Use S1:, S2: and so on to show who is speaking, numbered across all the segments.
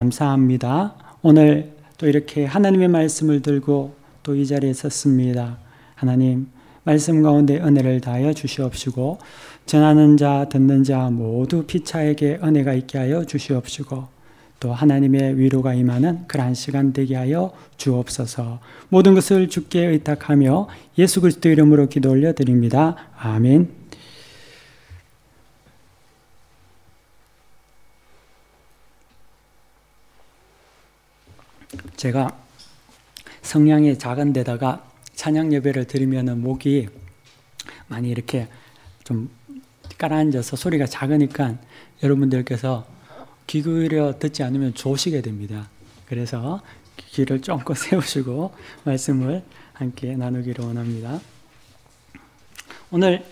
S1: 감사합니다. 오늘 또 이렇게 하나님의 말씀을 들고 또 이 자리에 섰습니다. 하나님, 말씀 가운데 은혜를 다하여 주시옵시고 전하는 자, 듣는 자 모두 피차에게 은혜가 있게 하여 주시옵시고 또 하나님의 위로가 임하는 그러한 시간 되게 하여 주옵소서. 모든 것을 주께 의탁하며 예수 그리스도 이름으로 기도 올려드립니다. 아멘. 제가 성량이 작은 데다가 찬양 예배를 드리면 목이 많이 이렇게 좀 깔아앉아서 소리가 작으니까 여러분들께서 귀 기울여 듣지 않으면 좋으시게 됩니다. 그래서 귀를 쫑긋 세우시고 말씀을 함께 나누기를 원합니다. 오늘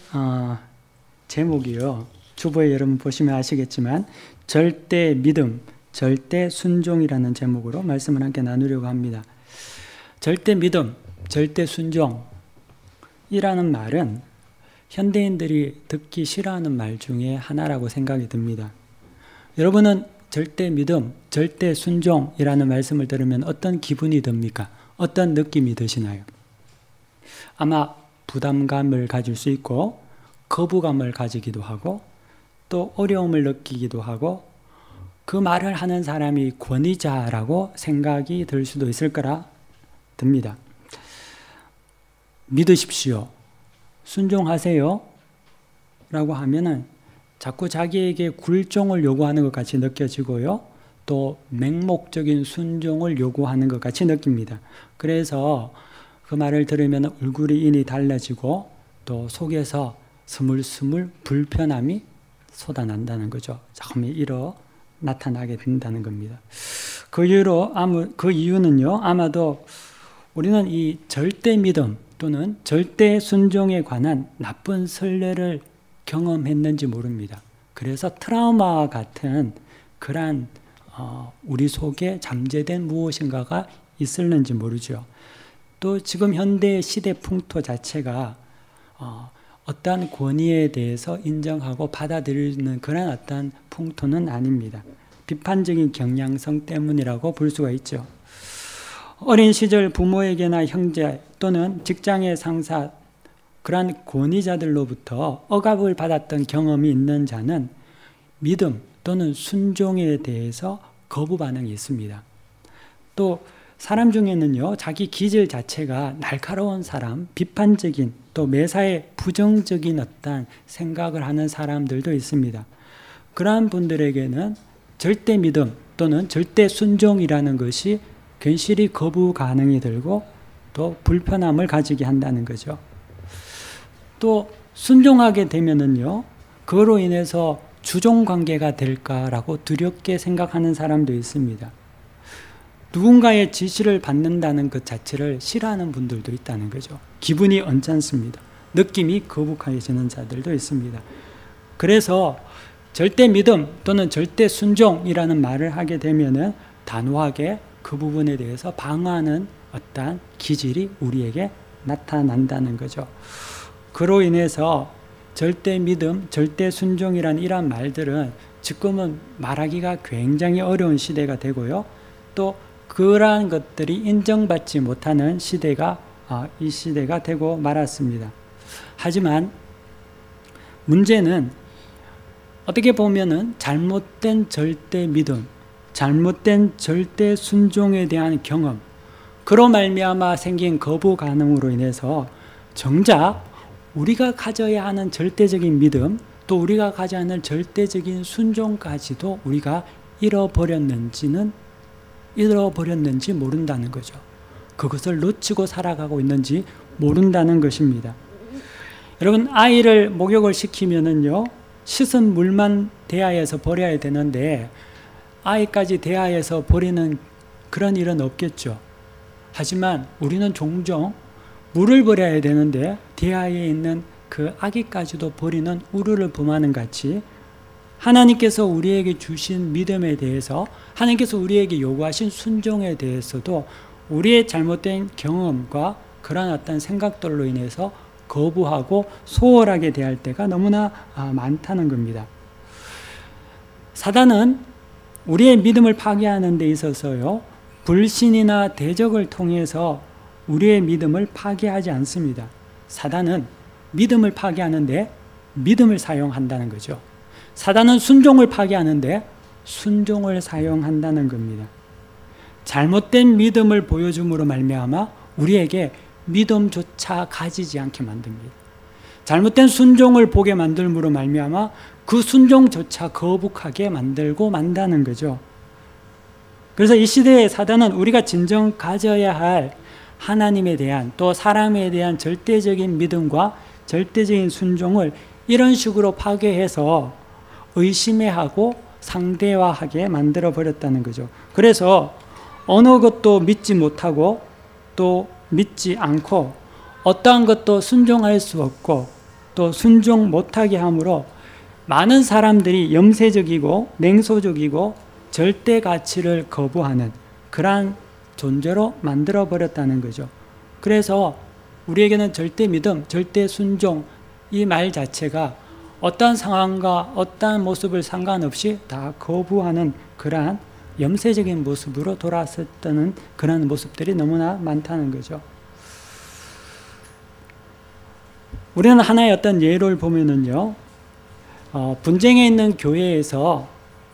S1: 제목이요. 주보에 여러분 보시면 아시겠지만 절대 믿음, 절대 순종이라는 제목으로 말씀을 함께 나누려고 합니다. 절대 믿음, 절대 순종이라는 말은 현대인들이 듣기 싫어하는 말 중에 하나라고 생각이 듭니다. 여러분은 절대 믿음, 절대 순종이라는 말씀을 들으면 어떤 기분이 듭니까? 어떤 느낌이 드시나요? 아마 부담감을 가질 수 있고 거부감을 가지기도 하고 또 어려움을 느끼기도 하고 그 말을 하는 사람이 권위자라고 생각이 들 수도 있을 거라 듭니다. 믿으십시오. 순종하세요. 라고 하면은 자꾸 자기에게 굴종을 요구하는 것 같이 느껴지고요. 또 맹목적인 순종을 요구하는 것 같이 느낍니다. 그래서 그 말을 들으면 얼굴이 인이 달라지고 또 속에서 스물스물 불편함이 쏟아난다는 거죠. 조금 나타나게 된다는 겁니다. 그 이유는요, 아마도 우리는 이 절대 믿음 또는 절대 순종에 관한 나쁜 선례를 경험했는지 모릅니다. 그래서 트라우마와 같은 그러한 우리 속에 잠재된 무엇인가가 있을는지 모르죠. 또 지금 현대 시대 풍토 자체가 어떠한 권위에 대해서 인정하고 받아들이는 그런 어떤 풍토는 아닙니다. 비판적인 경향성 때문이라고 볼 수가 있죠. 어린 시절 부모에게나 형제 또는 직장의 상사 그러한 권위자들로부터 억압을 받았던 경험이 있는 자는 믿음 또는 순종에 대해서 거부 반응이 있습니다. 또 사람 중에는요, 자기 기질 자체가 날카로운 사람, 비판적인 또 매사에 부정적인 어떤 생각을 하는 사람들도 있습니다. 그러한 분들에게는 절대 믿음 또는 절대 순종이라는 것이 괜시리 거부 반응이 들고 또 불편함을 가지게 한다는 거죠. 또 순종하게 되면은요, 그로 인해서 주종 관계가 될까라고 두렵게 생각하는 사람도 있습니다. 누군가의 지시를 받는다는 것 자체를 싫어하는 분들도 있다는 거죠. 기분이 언짢습니다. 느낌이 거북해지는 자들도 있습니다. 그래서 절대 믿음 또는 절대 순종이라는 말을 하게 되면은 단호하게 그 부분에 대해서 방어하는 어떠한 기질이 우리에게 나타난다는 거죠. 그로 인해서 절대 믿음, 절대 순종이라는 이러한 말들은 지금은 말하기가 굉장히 어려운 시대가 되고요. 또 그러한 것들이 인정받지 못하는 시대가 이 시대가 되고 말았습니다. 하지만 문제는 어떻게 보면은 잘못된 절대 믿음, 잘못된 절대 순종에 대한 경험, 그로 말미암아 생긴 거부 반응으로 인해서 정작 우리가 가져야 하는 절대적인 믿음, 또 우리가 가져야 하는 절대적인 순종까지도 우리가 잃어버렸는지 모른다는 거죠. 그것을 놓치고 살아가고 있는지 모른다는 것입니다. 여러분, 아이를 목욕을 시키면은요, 씻은 물만 대야에서 버려야 되는데 아이까지 대야에서 버리는 그런 일은 없겠죠. 하지만 우리는 종종 물을 버려야 되는데 대야에 있는 그 아기까지도 버리는 우르를 범하는 같이 하나님께서 우리에게 주신 믿음에 대해서, 하나님께서 우리에게 요구하신 순종에 대해서도 우리의 잘못된 경험과 그런 어떤 생각들로 인해서 거부하고 소홀하게 대할 때가 너무나 많다는 겁니다. 사단은 우리의 믿음을 파괴하는 데 있어서요, 불신이나 대적을 통해서 우리의 믿음을 파괴하지 않습니다. 사단은 믿음을 파괴하는데 믿음을 사용한다는 거죠. 사단은 순종을 파괴하는데 순종을 사용한다는 겁니다. 잘못된 믿음을 보여줌으로 말미암아 우리에게 믿음조차 가지지 않게 만듭니다. 잘못된 순종을 보게 만들므로 말미암아 그 순종조차 거북하게 만들고 만다는 거죠. 그래서 이 시대의 사단은 우리가 진정 가져야 할 하나님에 대한, 또 사람에 대한 절대적인 믿음과 절대적인 순종을 이런 식으로 파괴해서 의심해하고 상대화하게 만들어 버렸다는 거죠. 그래서 어느 것도 믿지 못하고 또 믿지 않고 어떠한 것도 순종할 수 없고 또 순종 못하게 하므로 많은 사람들이 염세적이고 냉소적이고 절대 가치를 거부하는 그러한 존재로 만들어 버렸다는 거죠. 그래서 우리에게는 절대 믿음, 절대 순종 이 말 자체가 어떠한 상황과 어떠한 모습을 상관없이 다 거부하는 그러한 염세적인 모습으로 돌아섰다는 그런 모습들이 너무나 많다는 거죠. 우리는 하나의 어떤 예를 보면은요, 분쟁에 있는 교회에서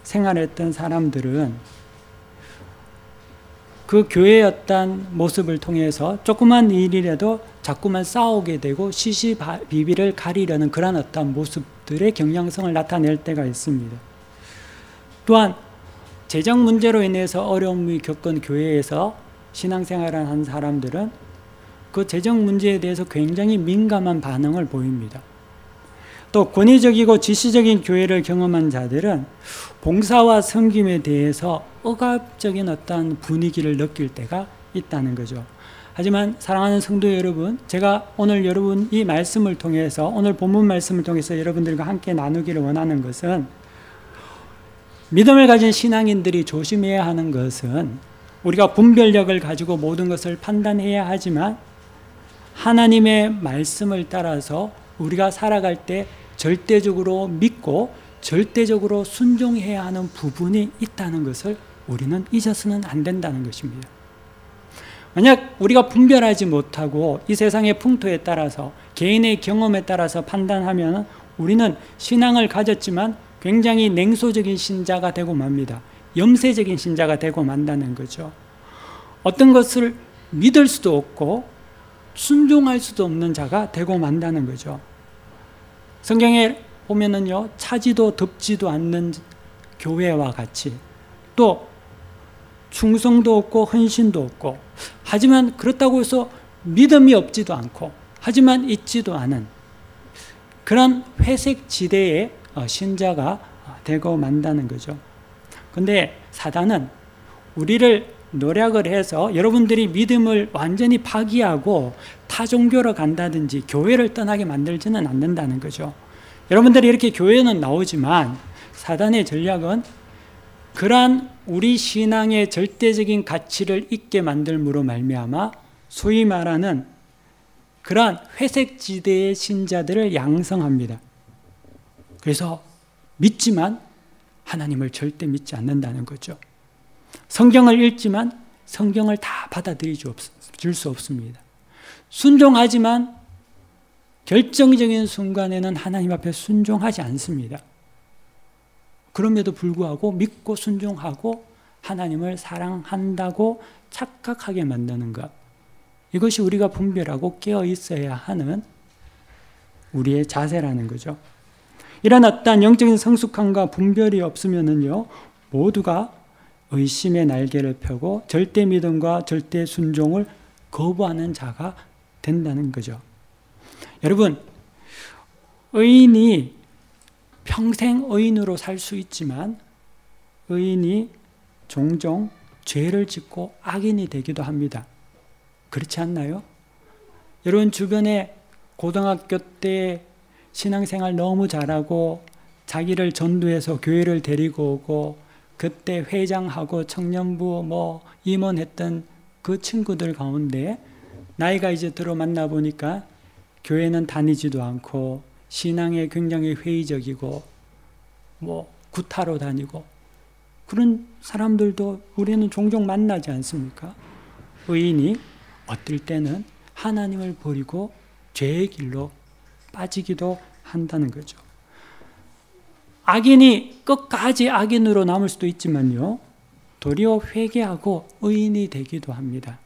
S1: 생활했던 사람들은 그 교회의 어떤 모습을 통해서 조그만 일이라도 자꾸만 싸우게 되고 시시비비를 가리려는 그런 어떤 모습들의 경향성을 나타낼 때가 있습니다. 또한 재정 문제로 인해서 어려움을 겪은 교회에서 신앙생활을 한 사람들은 그 재정 문제에 대해서 굉장히 민감한 반응을 보입니다. 또 권위적이고 지시적인 교회를 경험한 자들은 봉사와 섬김에 대해서 억압적인 어떤 분위기를 느낄 때가 있다는 거죠. 하지만 사랑하는 성도 여러분, 제가 오늘 여러분 이 말씀을 통해서, 오늘 본문 말씀을 통해서 여러분들과 함께 나누기를 원하는 것은, 믿음을 가진 신앙인들이 조심해야 하는 것은 우리가 분별력을 가지고 모든 것을 판단해야 하지만 하나님의 말씀을 따라서 우리가 살아갈 때 절대적으로 믿고 절대적으로 순종해야 하는 부분이 있다는 것을 우리는 잊어서는 안 된다는 것입니다. 만약 우리가 분별하지 못하고 이 세상의 풍토에 따라서 개인의 경험에 따라서 판단하면 우리는 신앙을 가졌지만 굉장히 냉소적인 신자가 되고 맙니다. 염세적인 신자가 되고 만다는 거죠. 어떤 것을 믿을 수도 없고 순종할 수도 없는 자가 되고 만다는 거죠. 성경에 보면은요, 차지도 덥지도 않는 교회와 같이, 또 충성도 없고 헌신도 없고, 하지만 그렇다고 해서 믿음이 없지도 않고 하지만 있지도 않은 그런 회색 지대의 신자가 되고 만다는 거죠. 근데 사단은 우리를 노력을 해서 여러분들이 믿음을 완전히 파기하고 타 종교로 간다든지 교회를 떠나게 만들지는 않는다는 거죠. 여러분들이 이렇게 교회는 나오지만 사단의 전략은 그러한 우리 신앙의 절대적인 가치를 잊게 만들므로 말미암아 소위 말하는 그러한 회색 지대의 신자들을 양성합니다. 그래서 믿지만 하나님을 절대 믿지 않는다는 거죠. 성경을 읽지만 성경을 다 받아들일 수 없습니다. 순종하지만 결정적인 순간에는 하나님 앞에 순종하지 않습니다. 그럼에도 불구하고 믿고 순종하고 하나님을 사랑한다고 착각하게 만드는 것, 이것이 우리가 분별하고 깨어 있어야 하는 우리의 자세라는 거죠. 이런 어떤 영적인 성숙함과 분별이 없으면은요, 모두가 의심의 날개를 펴고 절대 믿음과 절대 순종을 거부하는 자가 된다는 거죠. 여러분, 의인이 평생 의인으로 살 수 있지만 의인이 종종 죄를 짓고 악인이 되기도 합니다. 그렇지 않나요? 여러분 주변에 고등학교 때 신앙생활 너무 잘하고 자기를 전도해서 교회를 데리고 오고 그때 회장하고 청년부 임원했던 그 친구들 가운데 나이가 이제 들어 만나보니까 교회는 다니지도 않고 신앙에 굉장히 회의적이고 구타로 다니고, 그런 사람들도 우리는 종종 만나지 않습니까? 의인이 어떨 때는 하나님을 버리고 죄의 길로 빠지기도 한다는 거죠. 악인이 끝까지 악인으로 남을 수도 있지만요, 도리어 회개하고 의인이 되기도 합니다.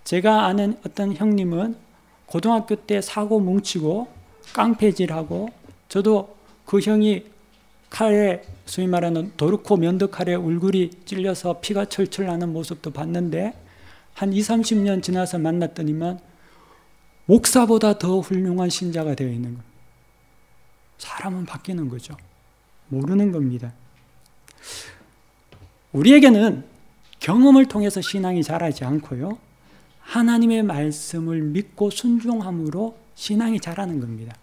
S1: 제가 아는 어떤 형님은 고등학교 때 사고 뭉치고 깡패질하고, 저도 그 형이 칼에, 소위 말하는 도르코 면도칼에 울굴이 찔려서 피가 철철 나는 모습도 봤는데, 한 20, 30년 지나서 만났더니만 목사보다 더 훌륭한 신자가 되어 있는 거예요. 사람은 바뀌는 거죠. 모르는 겁니다. 우리에게는 경험을 통해서 신앙이 자라지 않고요, 하나님의 말씀을 믿고 순종함으로 신앙이 자라는 겁니다.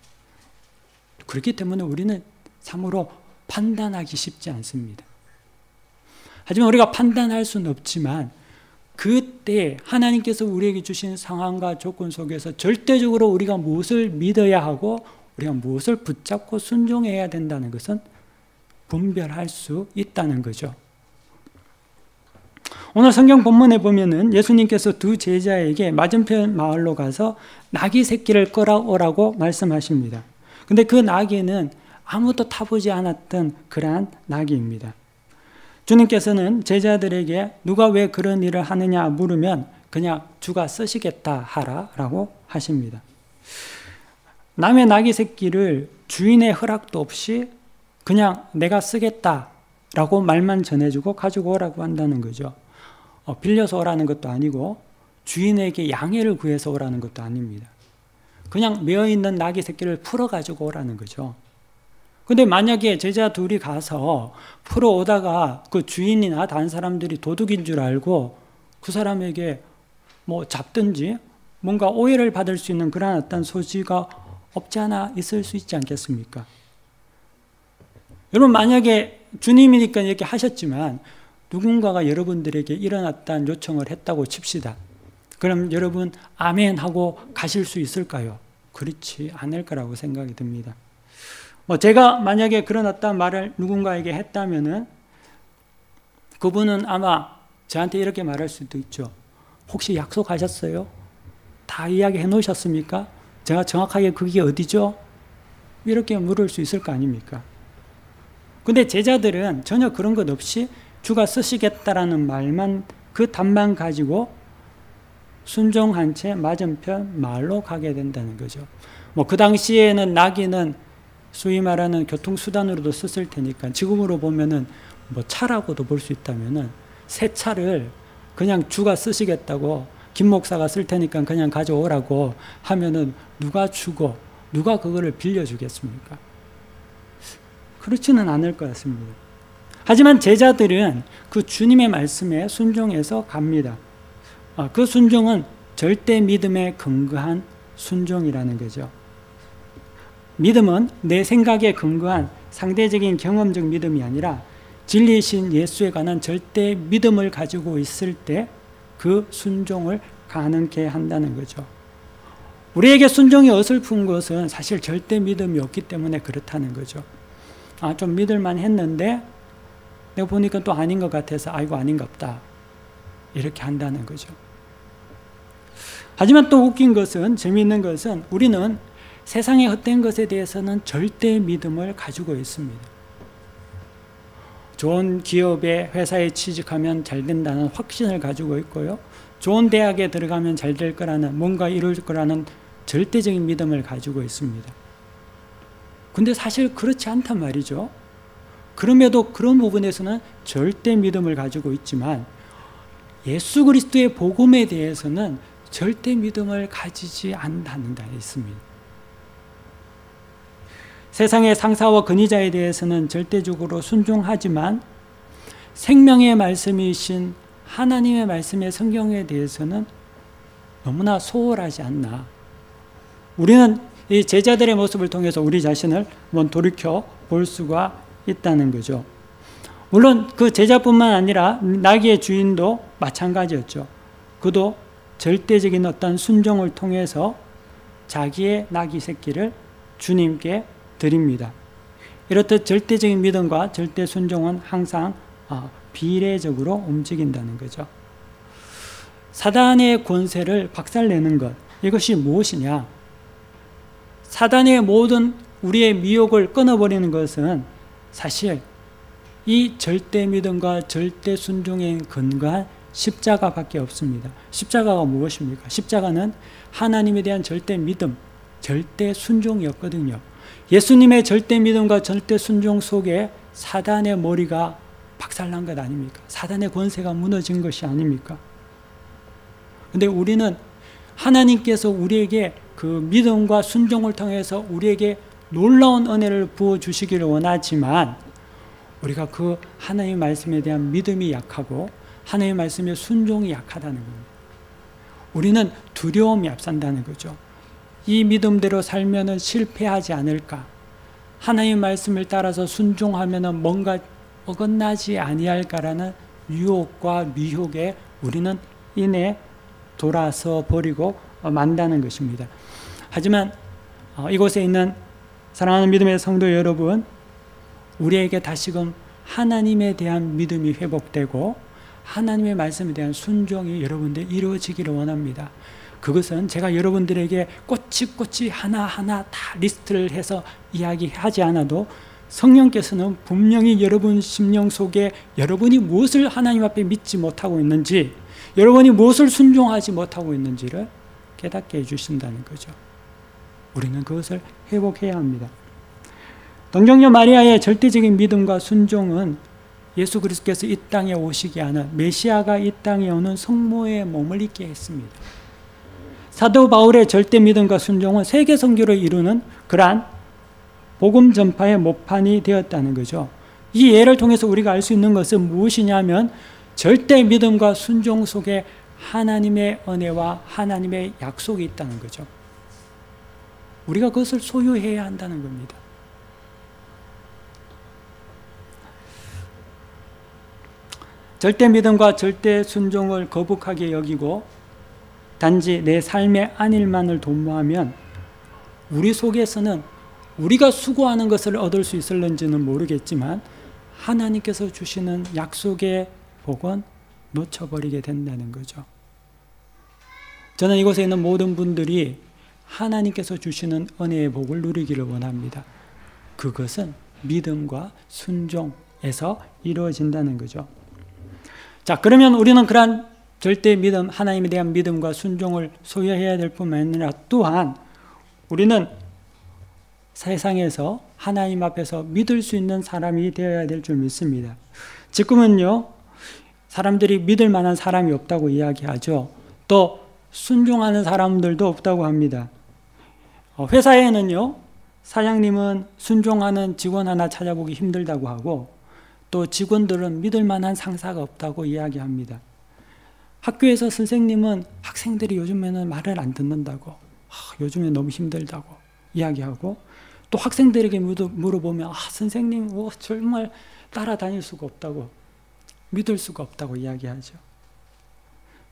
S1: 그렇기 때문에 우리는 참으로 판단하기 쉽지 않습니다. 하지만 우리가 판단할 수는 없지만, 그때 하나님께서 우리에게 주신 상황과 조건 속에서 절대적으로 우리가 무엇을 믿어야 하고 우리가 무엇을 붙잡고 순종해야 된다는 것은 분별할 수 있다는 거죠. 오늘 성경 본문에 보면은 예수님께서 두 제자에게 맞은편 마을로 가서 나귀 새끼를 끌어오라고 말씀하십니다. 근데 그 나귀는 아무도 타보지 않았던 그러한 나귀입니다. 주님께서는 제자들에게 누가 왜 그런 일을 하느냐 물으면 그냥 주가 쓰시겠다 하라 라고 하십니다. 남의 나귀 새끼를 주인의 허락도 없이 그냥 내가 쓰겠다 라고 말만 전해주고 가지고 오라고 한다는 거죠. 빌려서 오라는 것도 아니고 주인에게 양해를 구해서 오라는 것도 아닙니다. 그냥 메어있는 나귀 새끼를 풀어가지고 오라는 거죠. 근데 만약에 제자 둘이 가서 풀어오다가 그 주인이나 다른 사람들이 도둑인 줄 알고 그 사람에게 뭐 잡든지 뭔가 오해를 받을 수 있는 그런 어떤 소지가 없지 않아 있을 수 있지 않겠습니까? 여러분, 만약에 주님이니까 이렇게 하셨지만 누군가가 여러분들에게 이런 어떤 요청을 했다고 칩시다. 그럼 여러분 아멘 하고 가실 수 있을까요? 그렇지 않을 거라고 생각이 듭니다. 제가 만약에 그런 어떤 말을 누군가에게 했다면은 그분은 아마 저한테 이렇게 말할 수도 있죠. 혹시 약속하셨어요? 다 이야기해 놓으셨습니까? 제가 정확하게 그게 어디죠? 이렇게 물을 수 있을 거 아닙니까? 근데 제자들은 전혀 그런 것 없이 주가 쓰시겠다라는 말만, 그 답만 가지고 순종한 채 맞은편 마을로 가게 된다는 거죠. 그 당시에는 나귀는 소위 말하는 교통수단으로도 썼을 테니까, 지금으로 보면은 차라고도 볼 수 있다면은 새 차를 그냥 주가 쓰시겠다고, 김 목사가 쓸 테니까 그냥 가져오라고 하면은 누가 주고 누가 그거를 빌려주겠습니까? 그렇지는 않을 것 같습니다. 하지만 제자들은 그 주님의 말씀에 순종해서 갑니다. 그 순종은 절대 믿음에 근거한 순종이라는 거죠. 믿음은 내 생각에 근거한 상대적인 경험적 믿음이 아니라 진리이신 예수에 관한 절대 믿음을 가지고 있을 때 그 순종을 가능케 한다는 거죠. 우리에게 순종이 어설픈 것은 사실 절대 믿음이 없기 때문에 그렇다는 거죠. 좀 믿을만 했는데 내가 보니까 또 아닌 것 같아서 아이고 아닌갑다 이렇게 한다는 거죠. 하지만 또 웃긴 것은, 재미있는 것은 우리는 세상의 헛된 것에 대해서는 절대 믿음을 가지고 있습니다. 좋은 기업에, 회사에 취직하면 잘 된다는 확신을 가지고 있고요. 좋은 대학에 들어가면 잘 될 거라는, 뭔가 이룰 거라는 절대적인 믿음을 가지고 있습니다. 근데 사실 그렇지 않단 말이죠. 그럼에도 그런 부분에서는 절대 믿음을 가지고 있지만 예수 그리스도의 복음에 대해서는 절대 믿음을 가지지 않는다는 데 있습니다. 세상의 상사와 권위자에 대해서는 절대적으로 순종하지만 생명의 말씀이신 하나님의 말씀의 성경에 대해서는 너무나 소홀하지 않나. 우리는 이 제자들의 모습을 통해서 우리 자신을 한번 돌이켜 볼 수가 있다는 거죠. 물론 그 제자뿐만 아니라 나귀의 주인도 마찬가지였죠. 그도 절대적인 어떤 순종을 통해서 자기의 나귀 새끼를 주님께 드립니다. 이렇듯 절대적인 믿음과 절대 순종은 항상 비례적으로 움직인다는 거죠. 사단의 권세를 박살내는 것, 이것이 무엇이냐? 사단의 모든 우리의 미혹을 끊어버리는 것은 사실 이 절대 믿음과 절대 순종에 근거한 십자가밖에 없습니다. 십자가가 무엇입니까? 십자가는 하나님에 대한 절대 믿음, 절대 순종이었거든요. 예수님의 절대 믿음과 절대 순종 속에 사단의 머리가 박살난 것 아닙니까? 사단의 권세가 무너진 것이 아닙니까? 근데 우리는 하나님께서 우리에게 그 믿음과 순종을 통해서 우리에게 놀라운 은혜를 부어주시기를 원하지만 우리가 그 하나님의 말씀에 대한 믿음이 약하고 하나님의 말씀에 순종이 약하다는 겁니다. 우리는 두려움이 앞선다는 거죠. 이 믿음대로 살면은 실패하지 않을까? 하나님의 말씀을 따라서 순종하면은 뭔가 어긋나지 아니할까라는 유혹과 미혹에 우리는 인해 돌아서 버리고 만다는 것입니다. 하지만 이곳에 있는 사랑하는 믿음의 성도 여러분, 우리에게 다시금 하나님에 대한 믿음이 회복되고 하나님의 말씀에 대한 순종이 여러분들 이루어지기를 원합니다. 그것은 제가 여러분들에게 꼬치꼬치 하나하나 다 리스트를 해서 이야기하지 않아도 성령께서는 분명히 여러분 심령 속에 여러분이 무엇을 하나님 앞에 믿지 못하고 있는지, 여러분이 무엇을 순종하지 못하고 있는지를 깨닫게 해주신다는 거죠. 우리는 그것을 회복해야 합니다. 동정녀 마리아의 절대적인 믿음과 순종은 예수 그리스도께서 이 땅에 오시게 하는 메시아가 이 땅에 오는 성모의 몸을 입게 했습니다. 사도 바울의 절대 믿음과 순종은 세계 선교를 이루는 그러한 복음 전파의 모판이 되었다는 거죠. 이 예를 통해서 우리가 알 수 있는 것은 무엇이냐면 절대 믿음과 순종 속에 하나님의 은혜와 하나님의 약속이 있다는 거죠. 우리가 그것을 소유해야 한다는 겁니다. 절대 믿음과 절대 순종을 거북하게 여기고 단지 내 삶의 안일만을 도모하면 우리 속에서는 우리가 수고하는 것을 얻을 수 있을는지는 모르겠지만 하나님께서 주시는 약속의 복은 놓쳐버리게 된다는 거죠. 저는 이곳에 있는 모든 분들이 하나님께서 주시는 은혜의 복을 누리기를 원합니다. 그것은 믿음과 순종에서 이루어진다는 거죠. 자, 그러면 우리는 그러한 절대 믿음, 하나님에 대한 믿음과 순종을 소유해야 될 뿐만 아니라 또한 우리는 세상에서 하나님 앞에서 믿을 수 있는 사람이 되어야 될 줄 믿습니다. 지금은요, 사람들이 믿을 만한 사람이 없다고 이야기하죠. 또 순종하는 사람들도 없다고 합니다. 회사에는요, 사장님은 순종하는 직원 하나 찾아보기 힘들다고 하고 또 직원들은 믿을 만한 상사가 없다고 이야기합니다. 학교에서 선생님은 학생들이 요즘에는 말을 안 듣는다고, 요즘에 너무 힘들다고 이야기하고 또 학생들에게 물어보면 선생님 정말 따라다닐 수가 없다고, 믿을 수가 없다고 이야기하죠.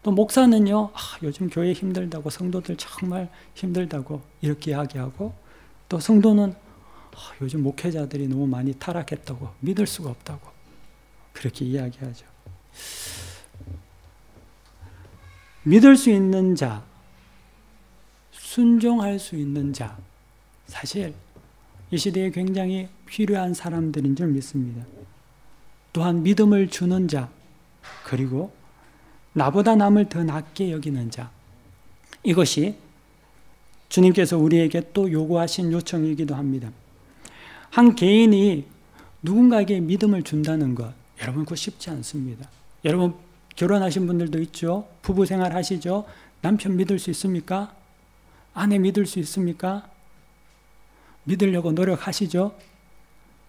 S1: 또 목사는요, 요즘 교회 힘들다고, 성도들 정말 힘들다고 이렇게 이야기하고 또 성도는 요즘 목회자들이 너무 많이 타락했다고, 믿을 수가 없다고 그렇게 이야기하죠. 믿을 수 있는 자, 순종할 수 있는 자, 사실 이 시대에 굉장히 필요한 사람들인 줄 믿습니다. 또한 믿음을 주는 자, 그리고 나보다 남을 더 낮게 여기는 자, 이것이 주님께서 우리에게 또 요구하신 요청이기도 합니다. 한 개인이 누군가에게 믿음을 준다는 것, 여러분 그거 쉽지 않습니다. 여러분 결혼하신 분들도 있죠. 부부 생활 하시죠. 남편 믿을 수 있습니까? 아내 믿을 수 있습니까? 믿으려고 노력하시죠.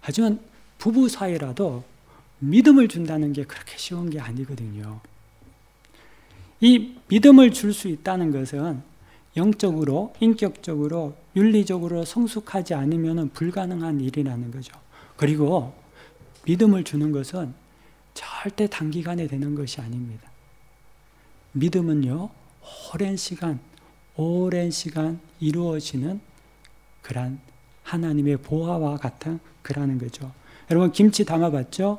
S1: 하지만 부부 사이라도 믿음을 준다는 게 그렇게 쉬운 게 아니거든요. 이 믿음을 줄 수 있다는 것은 영적으로, 인격적으로, 윤리적으로 성숙하지 않으면 불가능한 일이라는 거죠. 그리고 믿음을 주는 것은 절대 단기간에 되는 것이 아닙니다. 믿음은요, 오랜 시간 이루어지는 그런 하나님의 보화와 같은 그라는 거죠. 여러분 김치 담아봤죠?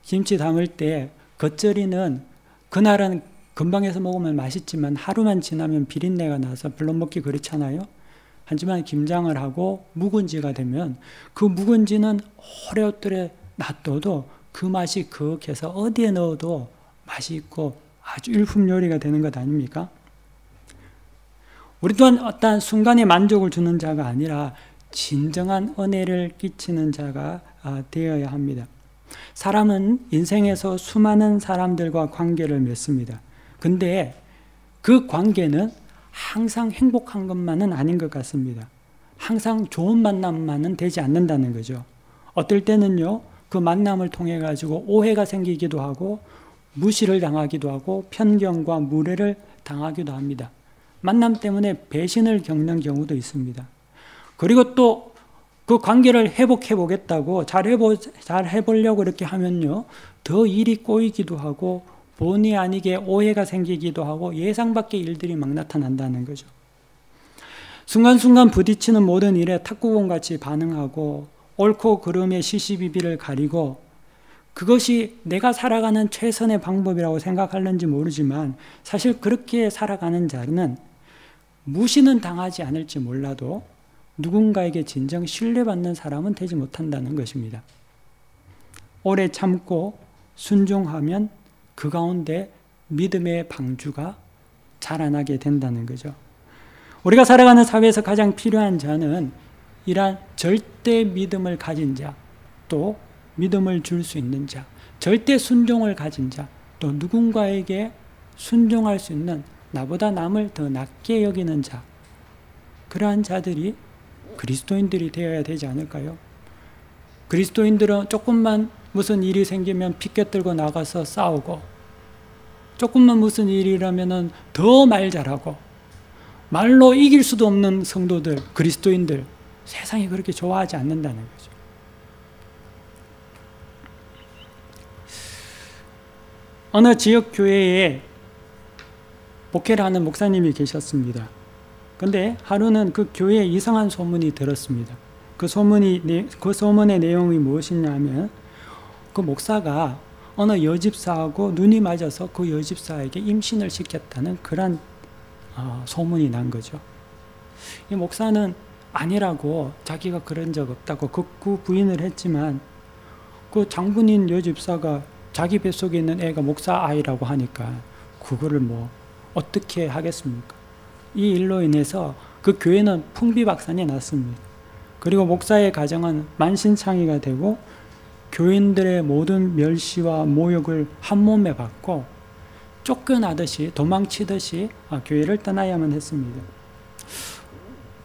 S1: 김치 담을 때 겉절이는 그날은 금방 해서 먹으면 맛있지만 하루만 지나면 비린내가 나서 별로 먹기 그렇잖아요. 하지만 김장을 하고 묵은지가 되면 그 묵은지는 오래오래 놔둬도 그 맛이 거욱해서 어디에 넣어도 맛이 있고 아주 일품 요리가 되는 것 아닙니까? 우리 또한 어떠한 순간의 만족을 주는 자가 아니라 진정한 은혜를 끼치는 자가 되어야 합니다. 사람은 인생에서 수많은 사람들과 관계를 맺습니다. 근데 그 관계는 항상 행복한 것만은 아닌 것 같습니다. 항상 좋은 만남만은 되지 않는다는 거죠. 어떨 때는요, 그 만남을 통해 가지고 오해가 생기기도 하고 무시를 당하기도 하고 편견과 무례를 당하기도 합니다. 만남 때문에 배신을 겪는 경우도 있습니다. 그리고 또 그 관계를 회복해 보겠다고 잘 해보려고 이렇게 하면요, 더 일이 꼬이기도 하고 본의 아니게 오해가 생기기도 하고 예상 밖의 일들이 막 나타난다는 거죠. 순간순간 부딪히는 모든 일에 탁구공같이 반응하고 옳고 그름의 시시비비를 가리고 그것이 내가 살아가는 최선의 방법이라고 생각하는지 모르지만 사실 그렇게 살아가는 자는 무시는 당하지 않을지 몰라도 누군가에게 진정 신뢰받는 사람은 되지 못한다는 것입니다. 오래 참고 순종하면 그 가운데 믿음의 방주가 자라나게 된다는 거죠. 우리가 살아가는 사회에서 가장 필요한 자는 이러한 절대 믿음을 가진 자, 또 믿음을 줄 수 있는 자, 절대 순종을 가진 자, 또 누군가에게 순종할 수 있는 나보다 남을 더 낮게 여기는 자, 그러한 자들이 그리스도인들이 되어야 되지 않을까요? 그리스도인들은 조금만 무슨 일이 생기면 피켓 들고 나가서 싸우고 조금만 무슨 일이라면 더 말 잘하고 말로 이길 수도 없는 성도들, 그리스도인들 세상이 그렇게 좋아하지 않는다는 거죠. 어느 지역 교회에 목회를 하는 목사님이 계셨습니다. 근데 하루는 그 교회에 이상한 소문이 들었습니다. 그 소문의 내용이 무엇이냐면 그 목사가 어느 여집사하고 눈이 맞아서 그 여집사에게 임신을 시켰다는 그런 소문이 난 거죠. 이 목사는 아니라고 자기가 그런 적 없다고 극구 부인을 했지만 그 장군인 여집사가 자기 뱃속에 있는 애가 목사 아이라고 하니까 그거를 뭐 어떻게 하겠습니까? 이 일로 인해서 그 교회는 풍비박산이 났습니다. 그리고 목사의 가정은 만신창이가 되고 교인들의 모든 멸시와 모욕을 한 몸에 받고 쫓겨나듯이 도망치듯이 교회를 떠나야만 했습니다.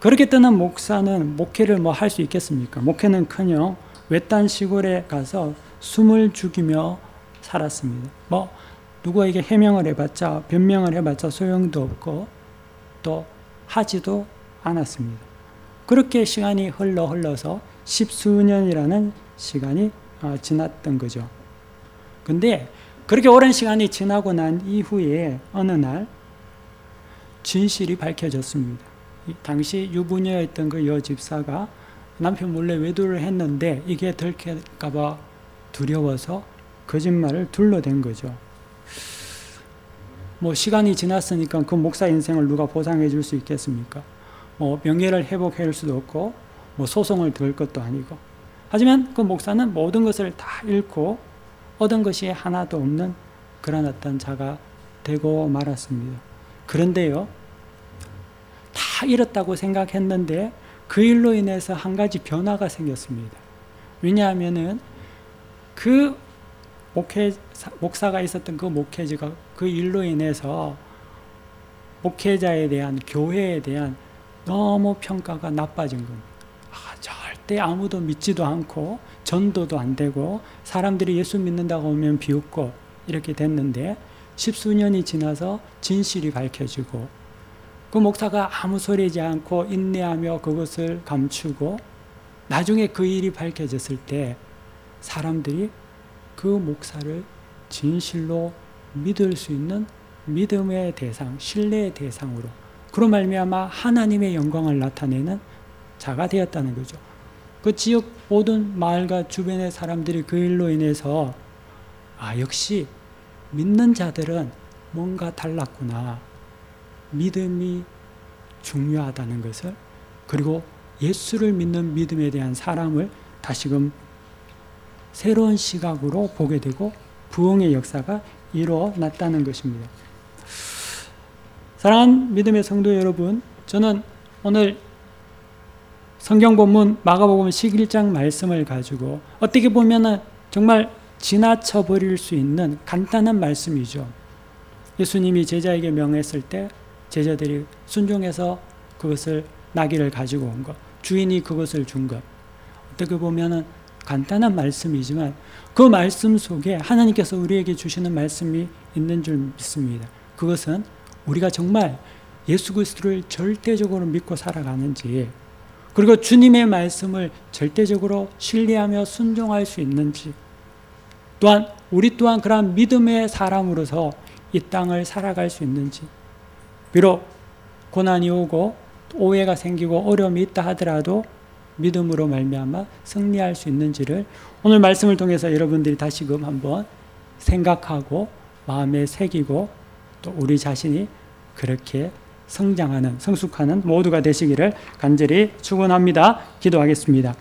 S1: 그렇게 떠난 목사는 목회를 뭐 할 수 있겠습니까? 목회는커녕 외딴 시골에 가서 숨을 죽이며 살았습니다. 뭐 누구에게 해명을 해봤자 변명을 해봤자 소용도 없고 또 하지도 않았습니다. 그렇게 시간이 흘러서 십수년이라는 시간이 지났던 거죠. 근데 그렇게 오랜 시간이 지나고 난 이후에 어느 날 진실이 밝혀졌습니다. 당시 유부녀였던 그 여집사가 남편 몰래 외도를 했는데 이게 들킬까 봐 두려워서 거짓말을 둘러댄 거죠. 뭐 시간이 지났으니까 그 목사 인생을 누가 보상해 줄 수 있겠습니까? 뭐 명예를 회복해 줄 수도 없고 뭐 소송을 들 것도 아니고. 하지만 그 목사는 모든 것을 다 잃고 얻은 것이 하나도 없는 그런 어떤 자가 되고 말았습니다. 그런데요, 다 잃었다고 생각했는데 그 일로 인해서 한 가지 변화가 생겼습니다. 왜냐하면은 그 목사가 있었던 그 목회자가 그 일로 인해서 목회자에 대한, 교회에 대한 너무 평가가 나빠진 겁니다. 절대 아무도 믿지도 않고 전도도 안 되고 사람들이 예수 믿는다고 하면 비웃고 이렇게 됐는데 십수년이 지나서 진실이 밝혀지고 그 목사가 아무 소리하지 않고 인내하며 그것을 감추고 나중에 그 일이 밝혀졌을 때 사람들이 그 목사를 진실로 믿을 수 있는 믿음의 대상, 신뢰의 대상으로 그로 말미암아 하나님의 영광을 나타내는 자가 되었다는 거죠. 그 지역 모든 마을과 주변의 사람들이 그 일로 인해서 역시 믿는 자들은 뭔가 달랐구나. 믿음이 중요하다는 것을, 그리고 예수를 믿는 믿음에 대한 사람을 다시금 새로운 시각으로 보게 되고 부흥의 역사가 일어났다는 것입니다. 사랑하는 믿음의 성도 여러분, 저는 오늘 성경 본문 마가복음 11장 말씀을 가지고 어떻게 보면 정말 지나쳐 버릴 수 있는 간단한 말씀이죠. 예수님이 제자에게 명했을 때 제자들이 순종해서 그것을 나귀를 가지고 온 것, 주인이 그것을 준 것, 어떻게 보면 간단한 말씀이지만 그 말씀 속에 하나님께서 우리에게 주시는 말씀이 있는 줄 믿습니다. 그것은 우리가 정말 예수 그리스도를 절대적으로 믿고 살아가는지, 그리고 주님의 말씀을 절대적으로 신뢰하며 순종할 수 있는지, 또한 우리 또한 그러한 믿음의 사람으로서 이 땅을 살아갈 수 있는지, 비록 고난이 오고 오해가 생기고 어려움이 있다 하더라도 믿음으로 말미암아 승리할 수 있는지를 오늘 말씀을 통해서 여러분들이 다시금 한번 생각하고 마음에 새기고 또 우리 자신이 그렇게 성장하는, 성숙하는 모두가 되시기를 간절히 축원합니다. 기도하겠습니다.